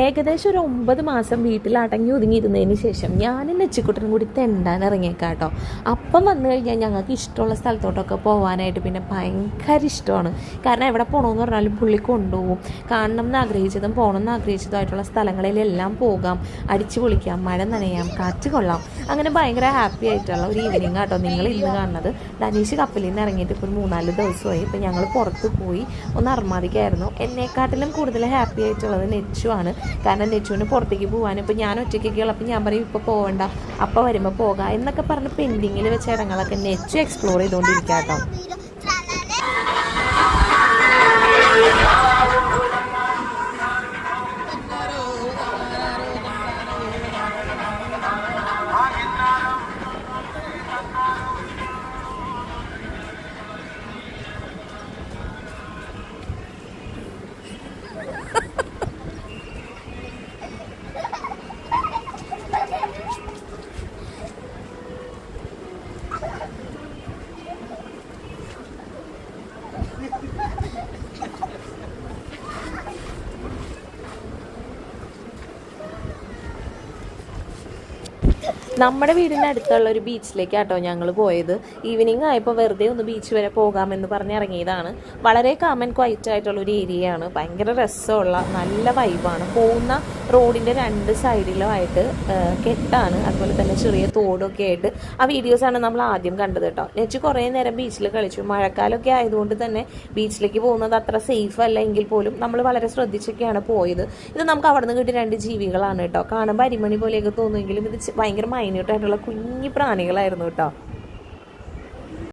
ഏകദേശം ഒരു 9 മാസം വീട്ടിൽ അടങ്ങി ഒതുങ്ങിയിരുന്നതിന് ശേഷം ഞാനും നെച്ചിക്കുട്ടനും കൂടി തെണ്ടാൻ ഇറങ്ങിയേക്കാട്ടോ. അപ്പം വന്നു കഴിഞ്ഞാൽ ഞങ്ങൾക്ക് ഇഷ്ടമുള്ള സ്ഥലത്തോട്ടൊക്കെ പോകാനായിട്ട് പിന്നെ ഭയങ്കര ഇഷ്ടമാണ്. കാരണം എവിടെ പോകണമെന്ന് പറഞ്ഞാലും പുള്ളി കൊണ്ടുപോകും. കാണണം എന്ന് ആഗ്രഹിച്ചതും പോകണം എന്ന് ആഗ്രഹിച്ചതുമായിട്ടുള്ള സ്ഥലങ്ങളിലെല്ലാം പോകാം, അടിച്ചു പൊളിക്കാം, മഴ നനയാം, കാറ്റ് കൊള്ളാം. അങ്ങനെ ഭയങ്കര ഹാപ്പി ആയിട്ടുള്ള ഒരു ഈവനിങ് ആട്ടോ നിങ്ങൾ ഇന്ന് കാണുന്നത്. ധനീഷ് കപ്പലിൽ നിന്ന് ഇറങ്ങിയിട്ട് ഇപ്പോൾ 3-4 ദിവസമായി. ഇപ്പം ഞങ്ങൾ പുറത്ത് പോയി ഒന്ന് അർമാദിക്കായിരുന്നു. എന്നെക്കാട്ടിലും കൂടുതൽ ഹാപ്പി ആയിട്ടുള്ളത് നെച്ചുവാണ്. കാരണം നെച്ചുവിന് പുറത്തേക്ക് പോകാൻ ഇപ്പോൾ ഞാൻ ഒറ്റയ്ക്കൊക്കെ ഉള്ളപ്പോൾ ഞാൻ പറയും ഇപ്പോൾ പോകണ്ട, അപ്പോൾ വരുമ്പോൾ പോകാം എന്നൊക്കെ പറഞ്ഞ് പെൻഡിങ്ങിൽ വെച്ച ഇടങ്ങളൊക്കെ നെച്ചു എക്സ്പ്ലോർ ചെയ്തുകൊണ്ടിരിക്കുക കേട്ടോ. നമ്മുടെ വീടിൻ്റെ അടുത്തുള്ള ഒരു ബീച്ചിലേക്കാട്ടോ ഞങ്ങൾ പോയത്. ഈവനിങ് ആയപ്പോൾ വെറുതെ ഒന്ന് ബീച്ച് വരെ പോകാമെന്ന് പറഞ്ഞ് ഇറങ്ങിയതാണ്. വളരെ കാമൻ ക്വൈറ്റ് ആയിട്ടുള്ളൊരു ഏരിയയാണ്. ഭയങ്കര രസമുള്ള നല്ല വൈബാണ്. പോകുന്ന റോഡിൻ്റെ 2 സൈഡിലുമായിട്ട് കെട്ടാണ്, അതുപോലെ തന്നെ ചെറിയ തോടൊക്കെ ആയിട്ട്. ആ വീഡിയോസാണ് നമ്മൾ ആദ്യം കണ്ടത് കേട്ടോ. നെച്ച് കുറേ നേരം ബീച്ചിൽ കളിച്ചു. മഴക്കാലമൊക്കെ ആയതുകൊണ്ട് തന്നെ ബീച്ചിലേക്ക് പോകുന്നത് അത്ര സേഫ് അല്ല എങ്കിൽ പോലും നമ്മൾ വളരെ ശ്രദ്ധിച്ചൊക്കെയാണ് പോയത്. ഇത് നമുക്ക് അവിടെ നിന്ന് കിട്ടിയ 2 ജീവികളാണ് കേട്ടോ. കാണുമ്പോൾ അരിമണി പോലെയൊക്കെ തോന്നുമെങ്കിലും ഇത് ഭയങ്കര മൈന്യൂട്ടായിട്ടുള്ള കുഞ്ഞു പ്രാണികളായിരുന്നു കേട്ടോ.